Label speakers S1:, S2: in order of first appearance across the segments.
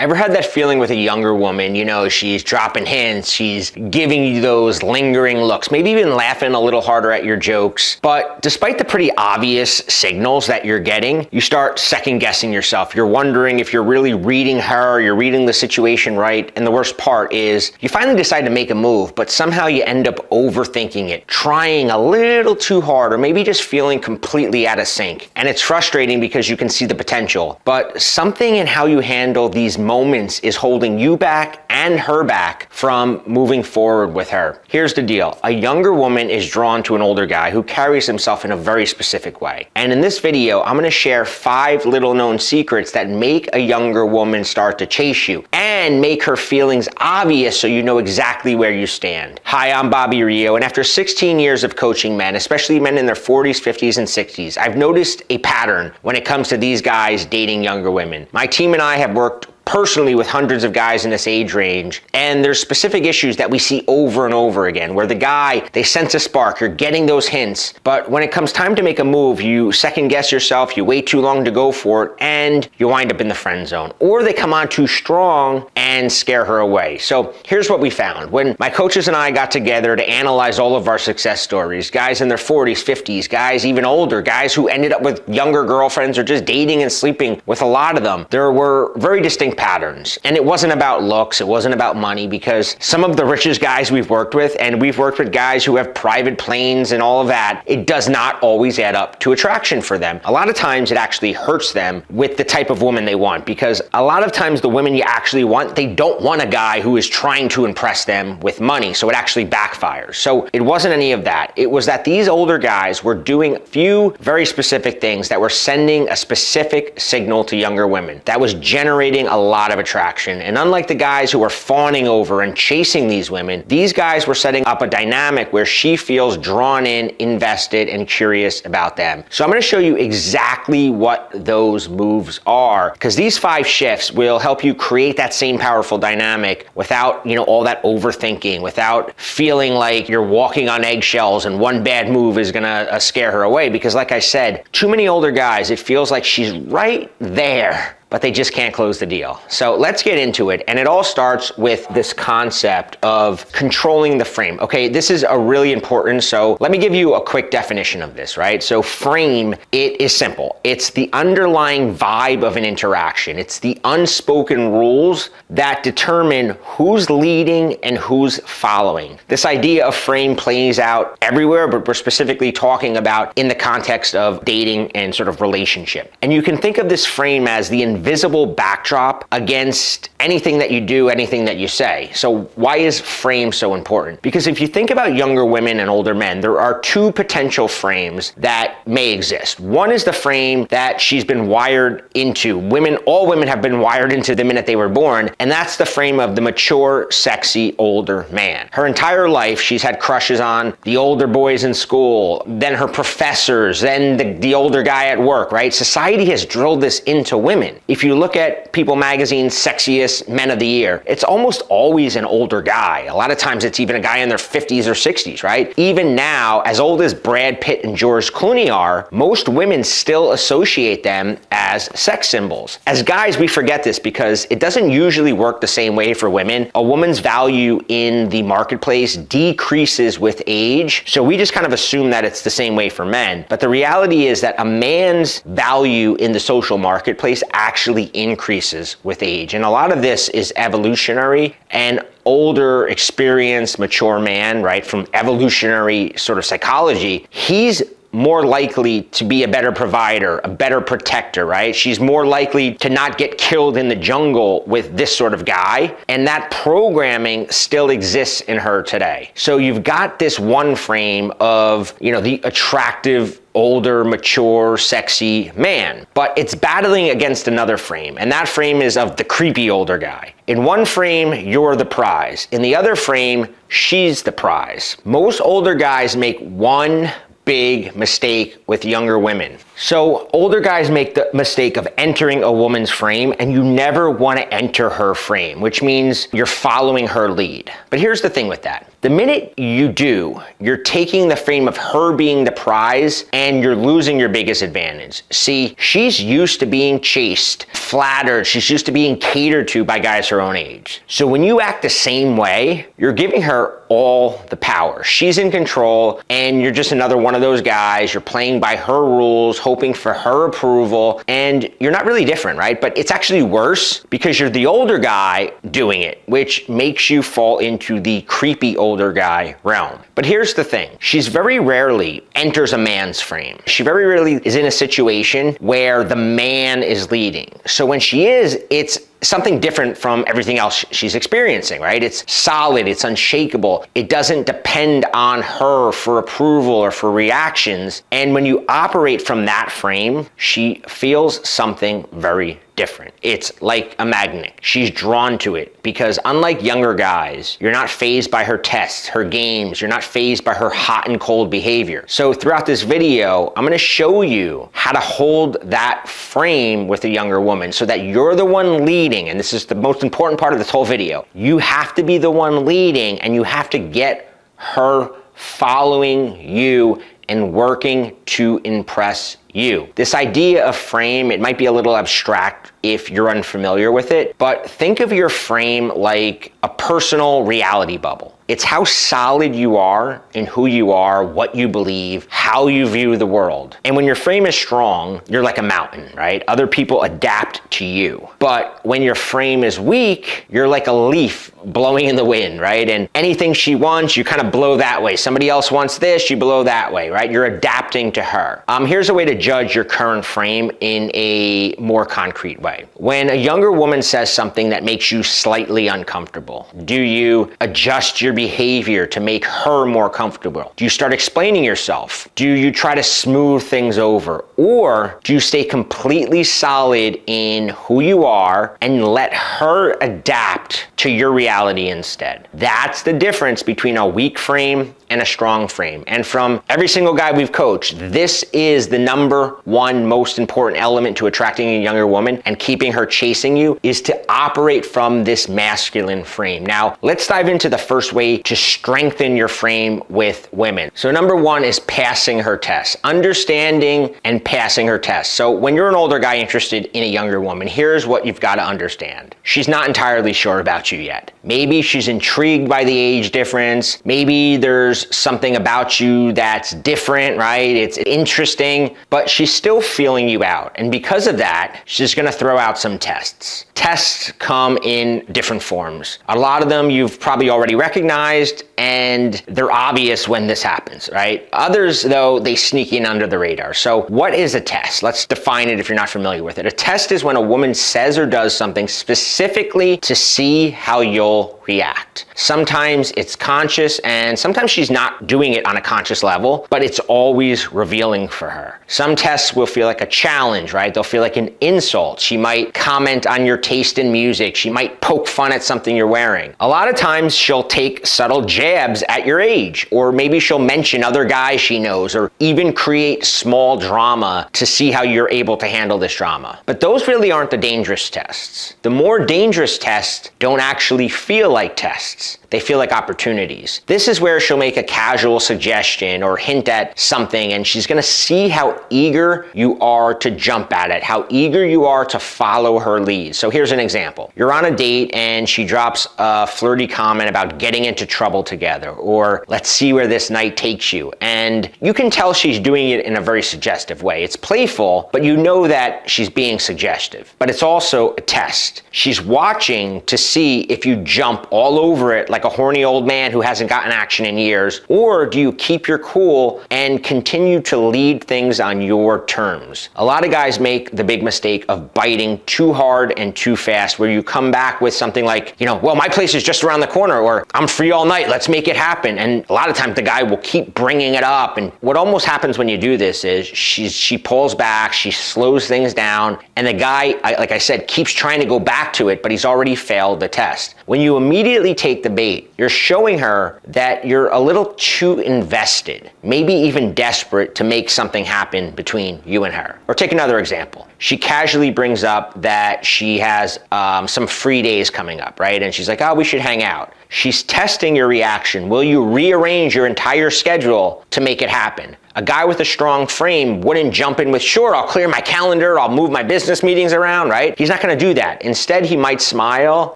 S1: Ever had that feeling with a younger woman? You know, she's dropping hints, she's giving you those lingering looks, maybe even laughing a little harder at your jokes. But despite the pretty obvious signals that you're getting, you start second guessing yourself. You're wondering if you're really reading her, you're reading the situation right. And the worst part is you finally decide to make a move, but somehow you end up overthinking it, trying a little too hard, or maybe just feeling completely out of sync. And it's frustrating because you can see the potential, but something in how you handle these moments is holding you back and her back from moving forward with her. Here's the deal. A younger woman is drawn to an older guy who carries himself in a very specific way. And in this video, I'm gonna share 5 little known secrets that make a younger woman start to chase you and make her feelings obvious so you know exactly where you stand. Hi, I'm Bobby Rio, and after 16 years of coaching men, especially men in their 40s, 50s, and 60s, I've noticed a pattern when it comes to these guys dating younger women. My team and I have worked personally with hundreds of guys in this age range, and there's specific issues that we see over and over again where the guy, they sense a spark, you're getting those hints, but when it comes time to make a move, you second guess yourself, you wait too long to go for it, and you wind up in the friend zone. Or they come on too strong and scare her away. So here's what we found. When my coaches and I got together to analyze all of our success stories, guys in their 40s, 50s, guys even older, guys who ended up with younger girlfriends or just dating and sleeping with a lot of them, there were very distinct patterns. And it wasn't about looks, it wasn't about money, because some of the richest guys we've worked with, and we've worked with guys who have private planes and all of that, it does not always add up to attraction for them. A lot of times it actually hurts them with the type of woman they want, because a lot of times the women you actually want, they don't want a guy who is trying to impress them with money, so it actually backfires. So it wasn't any of that. It was that these older guys were doing a few very specific things that were sending a specific signal to younger women that was generating a lot of attraction. And unlike the guys who were fawning over and chasing these women, these guys were setting up a dynamic where she feels drawn in, invested, and curious about them. So I'm going to show you exactly what those moves are, because these 5 shifts will help you create that same powerful dynamic without, all that overthinking, without feeling like you're walking on eggshells and one bad move is going to scare her away. Because like I said, too many older guys, it feels like she's right there, but they just can't close the deal. So let's get into it. And it all starts with this concept of controlling the frame. Okay, this is a really important, so let me give you a quick definition of this, right? So frame, it is simple. It's the underlying vibe of an interaction. It's the unspoken rules that determine who's leading and who's following. This idea of frame plays out everywhere, but we're specifically talking about in the context of dating and sort of relationship. And you can think of this frame as the invisible backdrop against anything that you do, anything that you say. So why is frame so important? Because if you think about younger women and older men, there are 2 potential frames that may exist. One is the frame that she's been wired into. All women have been wired into the minute they were born, and that's the frame of the mature, sexy, older man. Her entire life, she's had crushes on the older boys in school, then her professors, then the older guy at work, right? Society has drilled this into women. If you look at People Magazine's sexiest men of the year, it's almost always an older guy. A lot of times it's even a guy in their 50s or 60s, right? Even now, as old as Brad Pitt and George Clooney are, most women still associate them as sex symbols. As guys, we forget this because it doesn't usually work the same way for women. A woman's value in the marketplace decreases with age, so we just kind of assume that it's the same way for men. But the reality is that a man's value in the social marketplace actually increases with age. And a lot of this is evolutionary, and older, experienced, mature man, right, from evolutionary sort of psychology, he's more likely to be a better provider, a better protector, right? She's more likely to not get killed in the jungle with this sort of guy. And that programming still exists in her today. So you've got this one frame of, the attractive, older, mature, sexy man, but it's battling against another frame, and that frame is of the creepy older guy. In one frame, you're the prize. In the other frame, she's the prize. Most older guys make one big mistake with younger women. So older guys make the mistake of entering a woman's frame, and you never want to enter her frame, which means you're following her lead. But here's the thing with that. The minute you do, you're taking the frame of her being the prize and you're losing your biggest advantage. See, she's used to being chased, flattered, she's used to being catered to by guys her own age. So when you act the same way, you're giving her all the power. She's in control and you're just another one of those guys. You're playing by her rules, hoping for her approval, and you're not really different, right? But it's actually worse because you're the older guy doing it, which makes you fall into the creepy older guy realm. But here's the thing. She's very rarely enters a man's frame. She very rarely is in a situation where the man is leading. So when she is, it's something different from everything else she's experiencing, right? It's solid, it's unshakable. It doesn't depend on her for approval or for reactions. And when you operate from that frame, she feels something very different. It's like a magnet. She's drawn to it because unlike younger guys, you're not fazed by her tests, her games, you're not fazed by her hot and cold behavior. So throughout this video, I'm gonna show you how to hold that frame with a younger woman so that you're the one leading, and this is the most important part of this whole video. You have to be the one leading and you have to get her following you and working to impress you. This idea of frame, it might be a little abstract if you're unfamiliar with it, but think of your frame like a personal reality bubble. It's how solid you are in who you are, what you believe, how you view the world. And when your frame is strong, you're like a mountain, right? Other people adapt to you. But when your frame is weak, you're like a leaf blowing in the wind, right? And anything she wants, you kind of blow that way. Somebody else wants this, you blow that way, right? You're adapting to her. Here's a way to judge your current frame in a more concrete way. When a younger woman says something that makes you slightly uncomfortable, do you adjust your behavior to make her more comfortable? Do you start explaining yourself? Do you try to smooth things over? Or do you stay completely solid in who you are and let her adapt to your reality instead? That's the difference between a weak frame and a strong frame. And from every single guy we've coached, this is the number one most important element to attracting a younger woman and keeping her chasing you, is to operate from this masculine frame. Now, let's dive into the first way to strengthen your frame with women. So number one is passing her tests, understanding and passing her tests. So when you're an older guy interested in a younger woman, here's what you've got to understand. She's not entirely sure about you yet. Maybe she's intrigued by the age difference. Maybe there's something about you that's different, right? It's interesting, but she's still feeling you out. And because of that, she's gonna throw out some tests. Tests come in different forms. A lot of them you've probably already recognized and they're obvious when this happens, right? Others, though, they sneak in under the radar. So what is a test? Let's define it if you're not familiar with it. A test is when a woman says or does something specifically to see how you'll react. Sometimes it's conscious and sometimes she's not doing it on a conscious level, but it's always revealing for her. Some tests will feel like a challenge, right? They'll feel like an insult. She might comment on your taste in music. She might poke fun at something you're wearing. A lot of times she'll take subtle jabs at your age, or maybe she'll mention other guys she knows, or even create small drama to see how you're able to handle this drama. But those really aren't the dangerous tests. The more dangerous tests don't actually feel like tests. They feel like opportunities. This is where she'll make a casual suggestion or hint at something, and she's gonna see how eager you are to jump at it, how eager you are to follow her lead. So here's an example. You're on a date and she drops a flirty comment about getting into trouble together, or let's see where this night takes you. And you can tell she's doing it in a very suggestive way. It's playful, but you know that she's being suggestive. But it's also a test. She's watching to see if you jump all over it like a horny old man who hasn't gotten action in years, or do you keep your cool and continue to lead things on your terms? A lot of guys make the big mistake of biting too hard and too fast, where you come back with something like, well, my place is just around the corner, or I'm free all night, let's make it happen. And a lot of times the guy will keep bringing it up. And what almost happens when you do this is she pulls back, she slows things down, and the guy, like I said, keeps trying to go back to it, but he's already failed the test. test. When you immediately take the bait, you're showing her that you're a little too invested, maybe even desperate to make something happen between you and her. Or take another example. She casually brings up that she has some free days coming up, right? And she's like, oh, we should hang out. She's testing your reaction. Will you rearrange your entire schedule to make it happen? A guy with a strong frame wouldn't jump in with, sure, I'll clear my calendar, I'll move my business meetings around, right? He's not gonna do that. Instead, he might smile,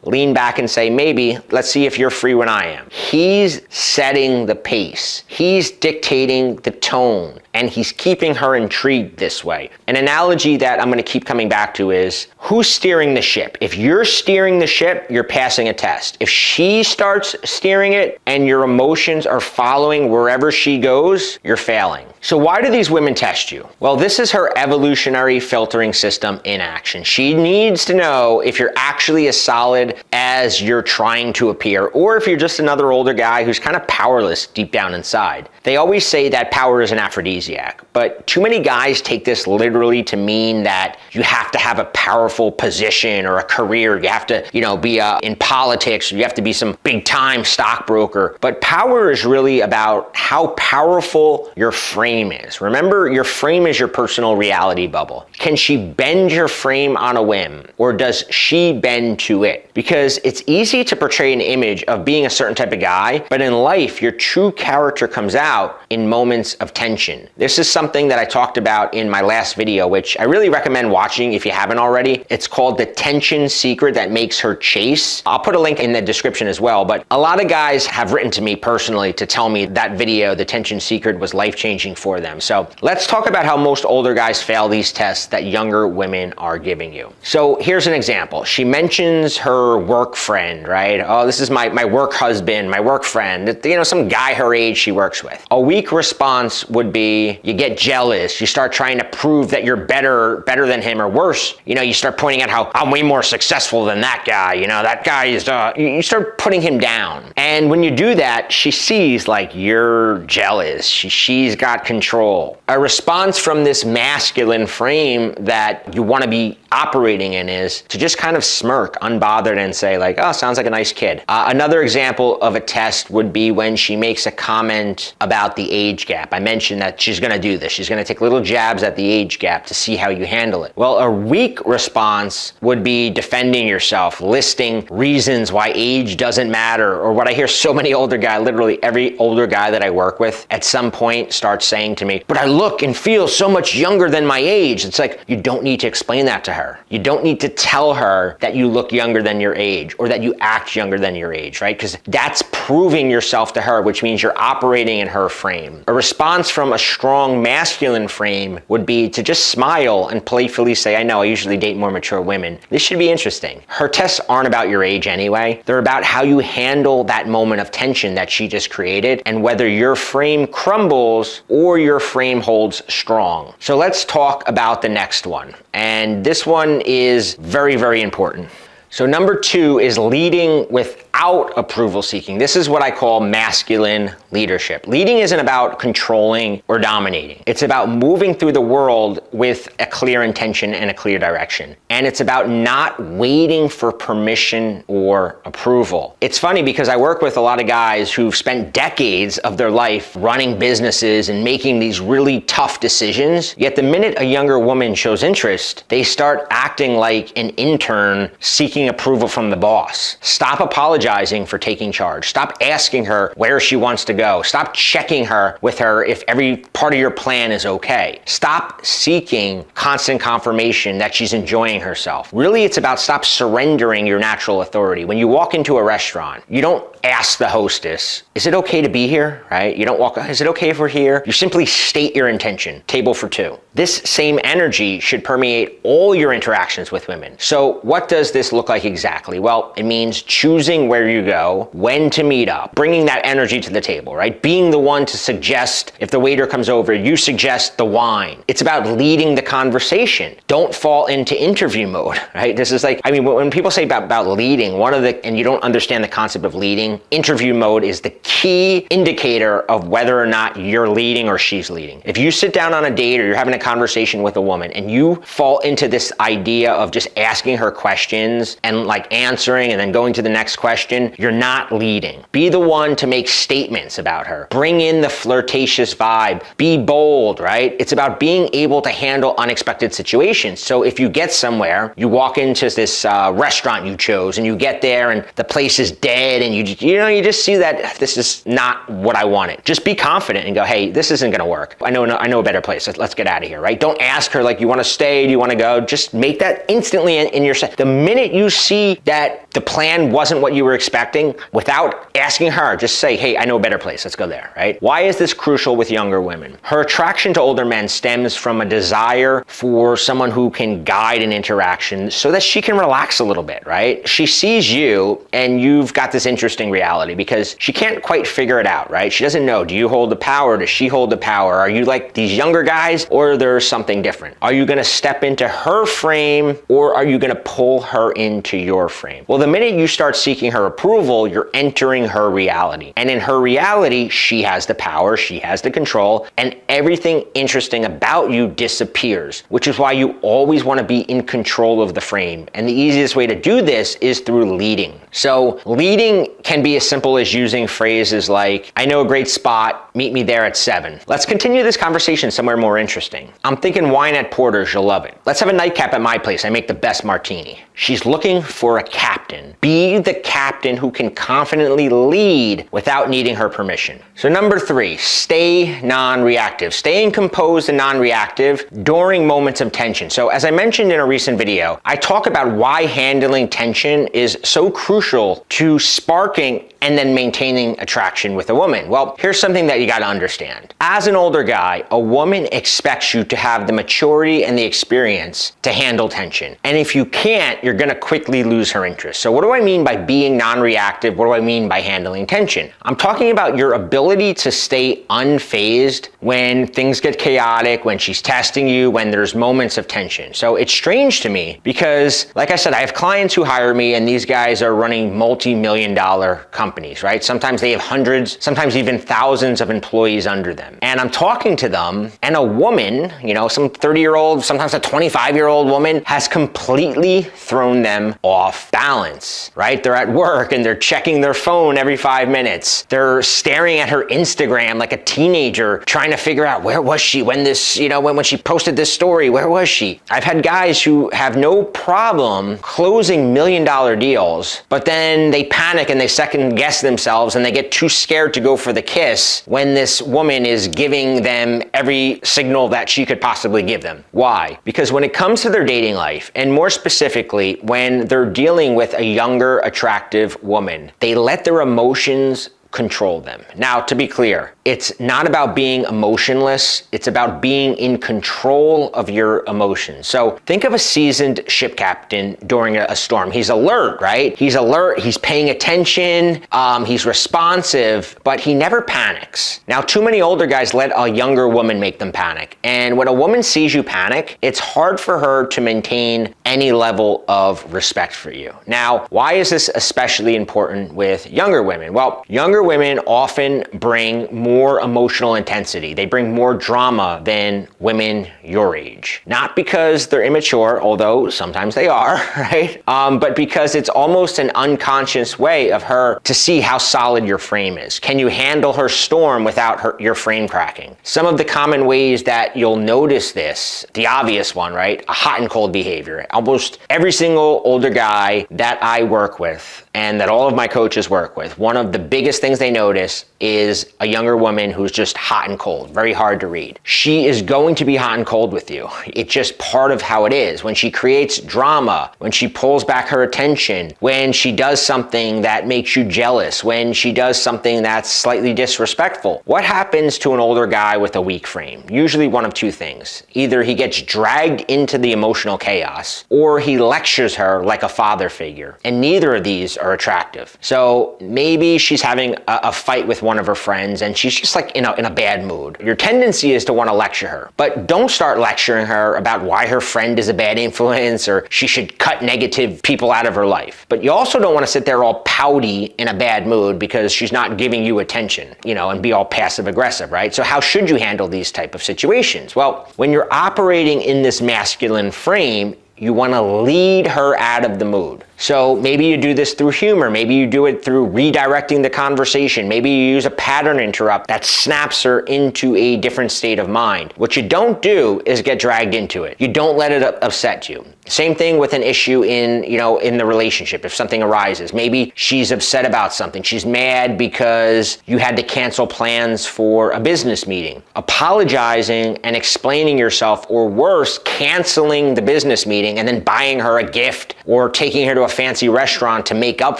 S1: lean back and say, maybe, let's see if you're free when I am. He's setting the pace. He's dictating the tone, and he's keeping her intrigued this way. An analogy that I'm gonna keep coming back to is, who's steering the ship? If you're steering the ship, you're passing a test. If she starts steering it and your emotions are following wherever she goes, you're failing. So why do these women test you? Well, this is her evolutionary filtering system in action. She needs to know if you're actually as solid as you're trying to appear, or if you're just another older guy who's kind of powerless deep down inside. They always say that power is an aphrodisiac, but too many guys take this literally to mean that you have to have a powerful position or a career. You have to, be in politics, or you have to be some big time stockbroker. But power is really about how powerful your frame is. Remember, your frame is your personal reality bubble. Can she bend your frame on a whim, or does she bend to it? Because it's easy to portray an image of being a certain type of guy, but in life, your true character comes out in moments of tension. This is something that I talked about in my last video, which I really recommend watching if you haven't already. It's called The Tension Secret That Makes Her Chase. I'll put a link in the description as well, but a lot of guys have written to me personally to tell me that video, The Tension Secret, was life-changing for them. So let's talk about how most older guys fail these tests that younger women are giving you. So here's an example. She mentions her work friend, right? Oh, this is my work husband, my work friend, some guy her age she works with. A weak response would be, you get jealous, you start trying to prove that you're better than him, or worse, you start pointing out how I'm way more successful than that guy, that guy is, you start putting him down. And when you do that, she sees like you're jealous, she's got control. A response from this masculine frame that you want to be operating in is to just kind of smirk, unbothered, and say like, oh, sounds like a nice kid. Another example of a test would be when she makes a comment about the age gap. I mentioned that she's gonna do this. She's gonna take little jabs at the age gap to see how you handle it. Well, a weak response would be defending yourself, listing reasons why age doesn't matter, or what I hear so many older guys, literally every older guy that I work with at some point starts saying to me, but I look and feel so much younger than my age. It's like, you don't need to explain that to her. You don't need to tell her that you look younger than your age, or that you act younger than your age, right? Because that's proving yourself to her, which means you're operating in her frame. A response from a strong masculine frame would be to just smile and playfully say, I know I usually date more mature women. This should be interesting. Her tests aren't about your age anyway. They're about how you handle that moment of tension that she just created, and whether your frame crumbles or your frame holds strong. So let's talk about the next one. And this one is very, very important. So number 2 is leading without approval seeking. This is what I call masculine leadership. Leading isn't about controlling or dominating. It's about moving through the world with a clear intention and a clear direction. And it's about not waiting for permission or approval. It's funny because I work with a lot of guys who've spent decades of their life running businesses and making these really tough decisions. Yet the minute a younger woman shows interest, they start acting like an intern seeking approval from the boss. Stop apologizing for taking charge. Stop asking her where she wants to go. Stop checking with her if every part of your plan is okay. Stop seeking constant confirmation that she's enjoying herself. Really, it's about stop surrendering your natural authority. When you walk into a restaurant, you don't ask the hostess, is it okay to be here, right? You don't walk, is it okay if we're here? You simply state your intention, table for 2. This same energy should permeate all your interactions with women. So what does this look like exactly? Well, it means choosing where you go, when to meet up, bringing that energy to the table, right? Being the one to suggest, if the waiter comes over, you suggest the wine. It's about leading the conversation. Don't fall into interview mode, right? This is like, when people say about leading, and you don't understand the concept of leading, interview mode is the key indicator of whether or not you're leading or she's leading. If you sit down on a date or you're having a conversation with a woman and you fall into this idea of just asking her questions and like answering and then going to the next question, you're not leading. Be the one to make statements about her. Bring in the flirtatious vibe. Be bold, right? It's about being able to handle unexpected situations. So if you get somewhere, you walk into this restaurant you chose and you get there and the place is dead and you just see that this is not what I wanted. Just be confident and go, hey, this isn't gonna work. I know a better place. Let's get out of here, right? Don't ask her like, you wanna stay, do you wanna go? Just make that instantly in your set. The minute you see that the plan wasn't what you were expecting, without asking her, just say, hey, I know a better place, let's go there, right? Why is this crucial with younger women? Her attraction to older men stems from a desire for someone who can guide an interaction so that she can relax a little bit, right? She sees you and you've got this interesting reality because she can't quite figure it out, right? She doesn't know, do you hold the power? Does she hold the power? Are you like these younger guys or there's something different? Are you gonna step into her frame or are you gonna pull her into your frame? Well, the minute you start seeking her approval, you're entering her reality. And in her reality, she has the power, she has the control, and everything interesting about you disappears, which is why you always wanna be in control of the frame. And the easiest way to do this is through leading. So leading can be as simple as using phrases like, I know a great spot, meet me there at 7. Let's continue this conversation somewhere more interesting. I'm thinking wine at Porter's, you'll love it. Let's have a nightcap at my place, I make the best martini. She's looking for a captain. Be the captain who can confidently lead without needing her permission. So number 3, stay non-reactive. Staying composed and non-reactive during moments of tension. So as I mentioned in a recent video, I talk about why handling tension is so crucial to sparking and then maintaining attraction with a woman. Well, here's something that you gotta understand. As an older guy, a woman expects you to have the maturity and the experience to handle tension. And if you can't, you're gonna quickly lose her interest. So what do I mean by being non-reactive? What do I mean by handling tension? I'm talking about your ability to stay unfazed when things get chaotic, when she's testing you, when there's moments of tension. So it's strange to me because, like I said, I have clients who hire me and these guys are running multi-million-dollar companies, right? Sometimes they have hundreds, sometimes even thousands of employees under them. And I'm talking to them and a woman, some 30-year-old, sometimes a 25-year-old woman has completely thrown them off balance, right? They're at work and they're checking their phone every 5 minutes. They're staring at her Instagram like a teenager trying to figure out where was she when this, when she posted this story, where was she? I've had guys who have no problem closing million-dollar deals, but then they panic and they second guess themselves and they get too scared to go for the kiss when this woman is giving them every signal that she could possibly give them. Why? Because when it comes to their dating life, and more specifically, when they're dealing with a younger, attractive woman, they let their emotions control them. Now, to be clear, it's not about being emotionless, it's about being in control of your emotions. So think of a seasoned ship captain during a storm. He's alert, right? He's alert, he's paying attention, he's responsive, but he never panics. Now, too many older guys let a younger woman make them panic. And when a woman sees you panic, it's hard for her to maintain any level of respect for you. Now, why is this especially important with younger women? Well, younger women often bring more emotional intensity. They bring more drama than women your age. Not because they're immature, although sometimes they are, right? But because it's almost an unconscious way of her to see how solid your frame is. Can you handle her storm without your frame cracking? Some of the common ways that you'll notice this, the obvious one, right? A hot and cold behavior. Almost every single older guy that I work with and that all of my coaches work with, one of the biggest things they notice is a younger woman who's just hot and cold, very hard to read. She is going to be hot and cold with you. It's just part of how it is. When she creates drama, when she pulls back her attention, when she does something that makes you jealous, when she does something that's slightly disrespectful. What happens to an older guy with a weak frame? Usually one of two things. Either he gets dragged into the emotional chaos, or he lectures her like a father figure. And neither of these are attractive. So maybe she's having a fight with one of her friends and she's just like in a bad mood. Your tendency is to want to lecture her, but don't start lecturing her about why her friend is a bad influence or she should cut negative people out of her life. But you also don't want to sit there all pouty in a bad mood because she's not giving you attention, and be all passive aggressive, right? So how should you handle these type of situations? Well, when you're operating in this masculine frame, you want to lead her out of the mood. So maybe you do this through humor. Maybe you do it through redirecting the conversation. Maybe you use a pattern interrupt that snaps her into a different state of mind. What you don't do is get dragged into it. You don't let it upset you. Same thing with an issue in the relationship. If something arises, maybe she's upset about something. She's mad because you had to cancel plans for a business meeting. Apologizing and explaining yourself, or worse, canceling the business meeting and then buying her a gift or taking her to a fancy restaurant to make up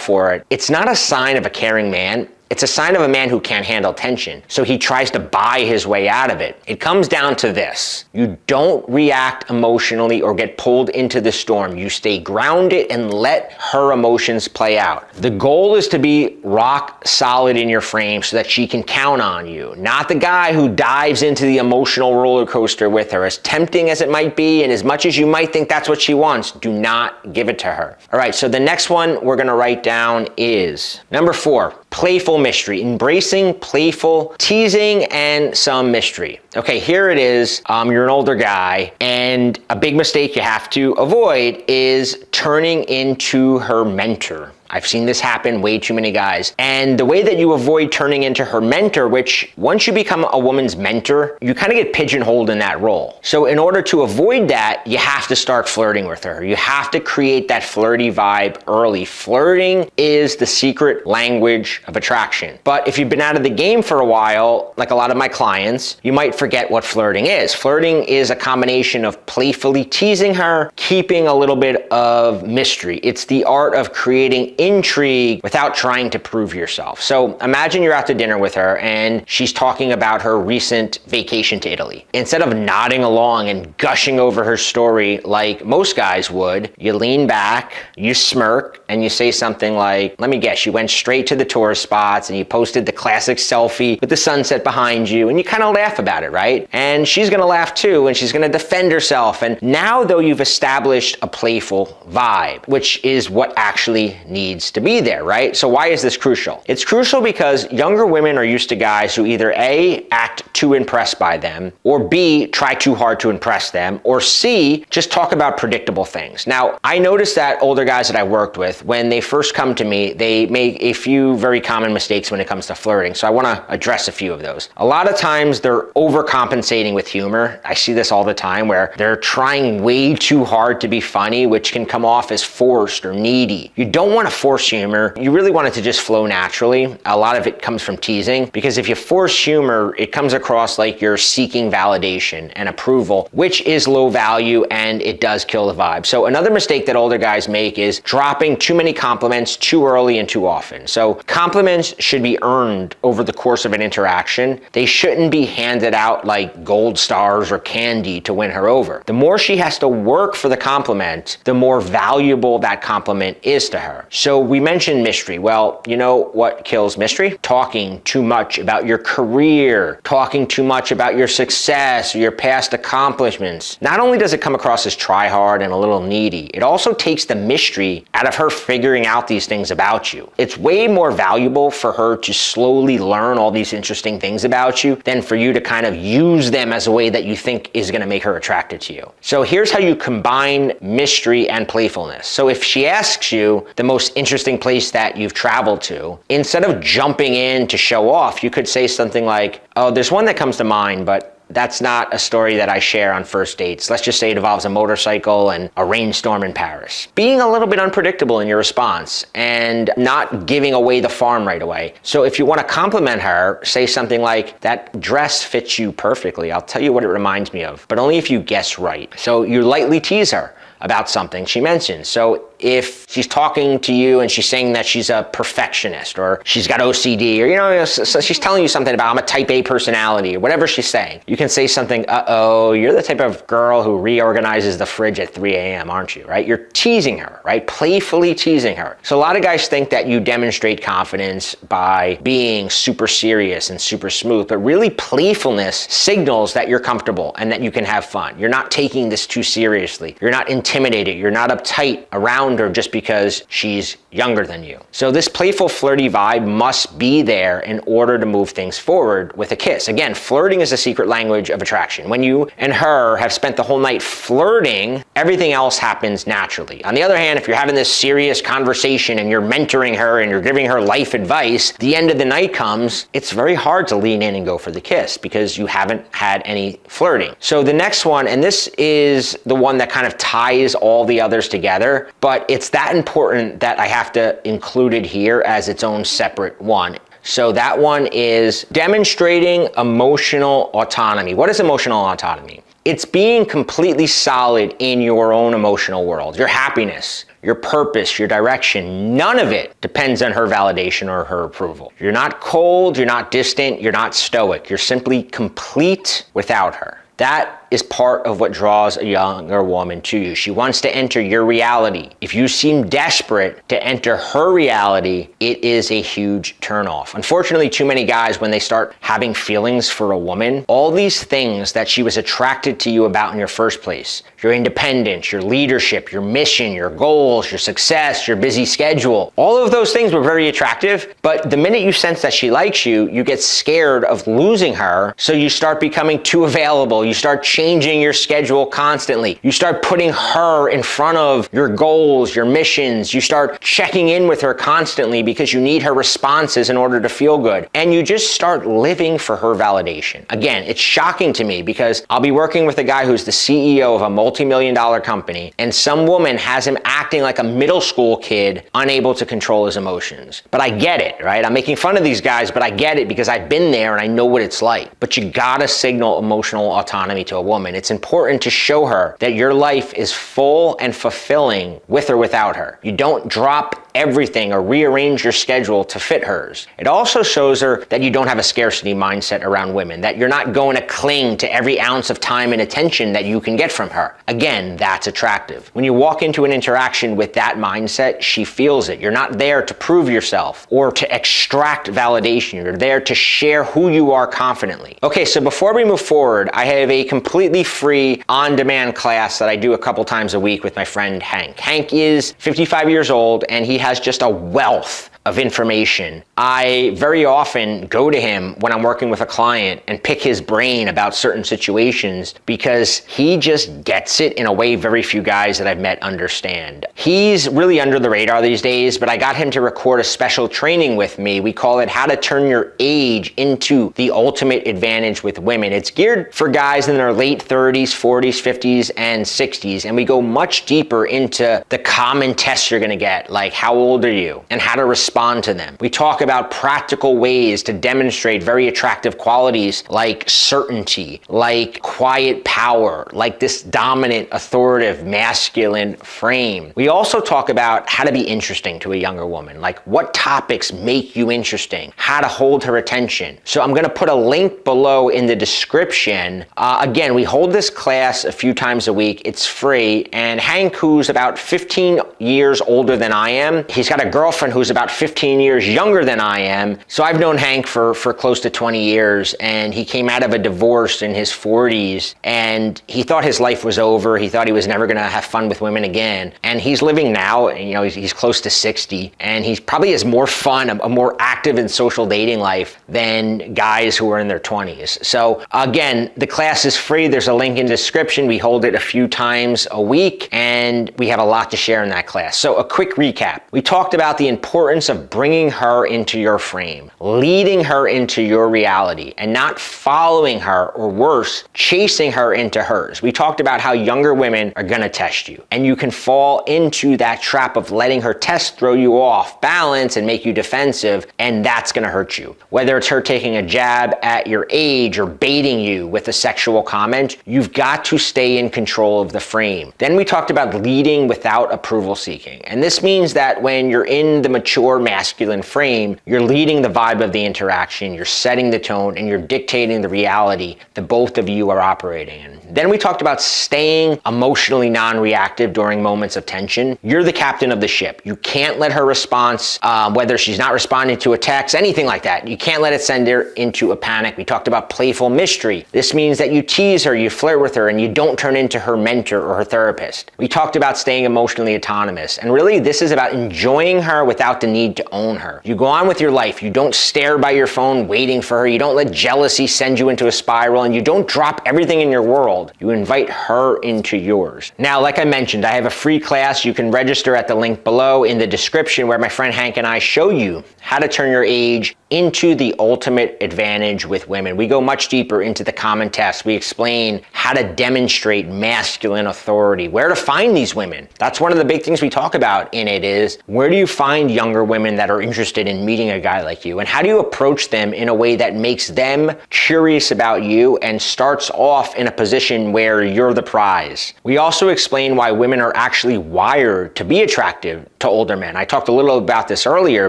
S1: for it. It's not a sign of a caring man. It's a sign of a man who can't handle tension, so he tries to buy his way out of it. It comes down to this. You don't react emotionally or get pulled into the storm. You stay grounded and let her emotions play out. The goal is to be rock solid in your frame so that she can count on you, not the guy who dives into the emotional roller coaster with her. As tempting as it might be, and as much as you might think that's what she wants, do not give it to her. All right, so the next one we're gonna write down is number 4. Playful mystery, embracing playful teasing and some mystery. Okay, here it is. You're an older guy, and a big mistake you have to avoid is turning into her mentor. I've seen this happen way too many guys. And the way that you avoid turning into her mentor, which once you become a woman's mentor, you kind of get pigeonholed in that role. So in order to avoid that, you have to start flirting with her. You have to create that flirty vibe early. Flirting is the secret language of attraction. But if you've been out of the game for a while, like a lot of my clients, you might forget what flirting is. Flirting is a combination of playfully teasing her, keeping a little bit of mystery. It's the art of creating intrigue without trying to prove yourself. So imagine you're out to dinner with her and she's talking about her recent vacation to Italy. Instead of nodding along and gushing over her story like most guys would, you lean back, you smirk, and you say something like, let me guess, you went straight to the tourist spots and you posted the classic selfie with the sunset behind you, and you kind of laugh about it, right? And she's gonna laugh too, and she's gonna defend herself. And now though, you've established a playful vibe, which is what actually needs to be there, right? So why is this crucial? It's crucial because younger women are used to guys who either A, act too impressed by them, or B, try too hard to impress them, or C, just talk about predictable things. Now, I noticed that older guys that I worked with, when they first come to me, they make a few very common mistakes when it comes to flirting. So I want to address a few of those. A lot of times they're overcompensating with humor. I see this all the time where they're trying way too hard to be funny, which can come off as forced or needy. You don't want to force humor. You really want it to just flow naturally. A lot of it comes from teasing, because if you force humor, it comes across like you're seeking validation and approval, which is low value and it does kill the vibe. So another mistake that older guys make is dropping too many compliments too early and too often. So compliments should be earned over the course of an interaction. They shouldn't be handed out like gold stars or candy to win her over. The more she has to work for the compliment, the more valuable that compliment is to her. So we mentioned mystery. Well, you know what kills mystery? Talking too much about your career, talking too much about your success or your past accomplishments. Not only does it come across as try hard and a little needy, it also takes the mystery out of her figuring out these things about you. It's way more valuable for her to slowly learn all these interesting things about you than for you to kind of use them as a way that you think is going to make her attracted to you. So here's how you combine mystery and playfulness. So if she asks you the most interesting place that you've traveled to, instead of jumping in to show off, you could say something like, oh, there's one that comes to mind, but that's not a story that I share on first dates. Let's just say it involves a motorcycle and a rainstorm in Paris. Being a little bit unpredictable in your response and not giving away the farm right away. So if you want to compliment her, say something like, that dress fits you perfectly. I'll tell you what it reminds me of, but only if you guess right. So you lightly tease her about something she mentions. So if she's talking to you and she's saying that she's a perfectionist or she's got OCD, or so she's telling you something about I'm a type A personality or whatever she's saying, you can say something, uh-oh, you're the type of girl who reorganizes the fridge at 3 a.m., aren't you, right? You're teasing her, right? Playfully teasing her. So a lot of guys think that you demonstrate confidence by being super serious and super smooth, but really playfulness signals that you're comfortable and that you can have fun. You're not taking this too seriously. You're not intimidated. You're not uptight around around her just because she's younger than you. So this playful, flirty vibe must be there in order to move things forward with a kiss. Again, flirting is a secret language of attraction. When you and her have spent the whole night flirting, everything else happens naturally. On the other hand, if you're having this serious conversation and you're mentoring her and you're giving her life advice, the end of the night comes, it's very hard to lean in and go for the kiss because you haven't had any flirting. So the next one, and this is the one that kind of ties all the others together, but it's that important that I have to include it here as its own separate one. So that one is demonstrating emotional autonomy. What is emotional autonomy? It's being completely solid in your own emotional world. Your happiness, your purpose, your direction, none of it depends on her validation or her approval. You're not cold, you're not distant, you're not stoic. You're simply complete without her. That is part of what draws a younger woman to you. She wants to enter your reality. If you seem desperate to enter her reality, it is a huge turnoff. Unfortunately, too many guys, when they start having feelings for a woman, all these things that she was attracted to you about in your first place, your independence, your leadership, your mission, your goals, your success, your busy schedule, all of those things were very attractive, but the minute you sense that she likes you, you get scared of losing her, so you start becoming too available. You start changing your schedule constantly. You start putting her in front of your goals, your missions. You start checking in with her constantly because you need her responses in order to feel good. And you just start living for her validation. Again, it's shocking to me because I'll be working with a guy who's the CEO of a multi-million-dollar company, and some woman has him acting like a middle school kid, unable to control his emotions. But I get it, right? I'm making fun of these guys, but I get it because I've been there and I know what it's like. But you gotta signal emotional autonomy to a woman. It's important to show her that your life is full and fulfilling with or without her. You don't drop everything or rearrange your schedule to fit hers. It also shows her that you don't have a scarcity mindset around women, that you're not going to cling to every ounce of time and attention that you can get from her. Again, that's attractive. When you walk into an interaction with that mindset, she feels it. You're not there to prove yourself or to extract validation. You're there to share who you are confidently. Okay, so before we move forward, I have a completely free on-demand class that I do a couple times a week with my friend Hank. Hank is 55 years old and he has just a wealth of information. I very often go to him when I'm working with a client and pick his brain about certain situations because he just gets it in a way very few guys that I've met understand. He's really under the radar these days, but I got him to record a special training with me. We call it How to Turn Your Age into the Ultimate Advantage with Women. It's geared for guys in their late 30s, 40s, 50s, and 60s, and we go much deeper into the common tests you're gonna get, like how old are you, and how to respond to them. We talk about practical ways to demonstrate very attractive qualities like certainty, like quiet power, like this dominant, authoritative, masculine frame. We also talk about how to be interesting to a younger woman, like what topics make you interesting, how to hold her attention. So I'm gonna put a link below in the description. Again, we hold this class a few times a week. It's free, and Hank, who's about 15 years older than I am, he's got a girlfriend who's about 15 years younger than I am. So I've known Hank for close to 20 years, and he came out of a divorce in his 40s, and he thought his life was over. He thought he was never gonna have fun with women again. And he's living now, and, you know, he's close to 60, and he probably has more fun, a more active and social dating life than guys who are in their 20s. So again, the class is free. There's a link in the description. We hold it a few times a week, and we have a lot to share in that class. So a quick recap. We talked about the importance of bringing her into your frame, leading her into your reality, and not following her, or worse, chasing her into hers. We talked about how younger women are gonna test you, and you can fall into that trap of letting her test throw you off balance and make you defensive, and that's gonna hurt you. Whether it's her taking a jab at your age or baiting you with a sexual comment, you've got to stay in control of the frame. Then we talked about leading without approval seeking, and this means that when you're in the mature your masculine frame, you're leading the vibe of the interaction, you're setting the tone, and you're dictating the reality that both of you are operating in. Then we talked about staying emotionally non-reactive during moments of tension. You're the captain of the ship. You can't let her response, whether she's not responding to a text, anything like that, you can't let it send her into a panic. We talked about playful mystery. This means that you tease her, you flirt with her, and you don't turn into her mentor or her therapist. We talked about staying emotionally autonomous. And really, this is about enjoying her without the need to own her. You go on with your life. You don't stare by your phone waiting for her. You don't let jealousy send you into a spiral, and you don't drop everything in your world. You invite her into yours. Now, like I mentioned, I have a free class. You can register at the link below in the description where my friend Hank and I show you how to turn your age into the ultimate advantage with women. We go much deeper into the common tests. We explain how to demonstrate masculine authority, where to find these women. That's one of the big things we talk about in it is, where do you find younger women that are interested in meeting a guy like you? And how do you approach them in a way that makes them curious about you and starts off in a position where you're the prize? We also explain why women are actually wired to be attractive to older men. I talked a little about this earlier,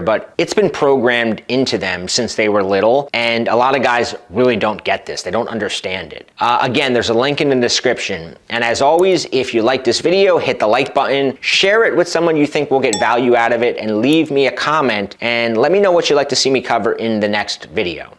S1: but it's been programmed into them since they were little, and a lot of guys really don't get this. They don't understand it. Again, there's a link in the description. And as always, if you like this video, hit the like button, share it with someone you think will get value out of it, and leave me a comment and let me know what you'd like to see me cover in the next video.